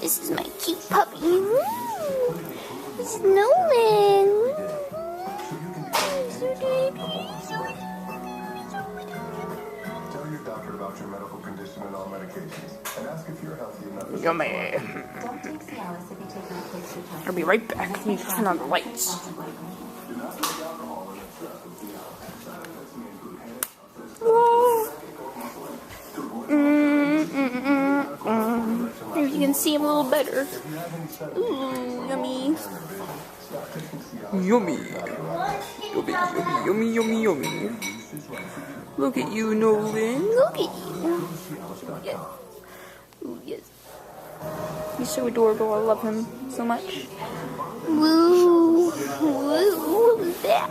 This is my cute puppy. Snowman. Tell your doctor about your medical condition and all medications, and ask if you're healthy enough. Yummy. I'll be right back. Let me turn on the lights. Maybe you can see him a little better. Ooh, yummy. Yummy. Yummy. Look at you, Nolan. Look at you. Yes. Ooh, yes. He's so adorable. I love him so much. Woo. What was that?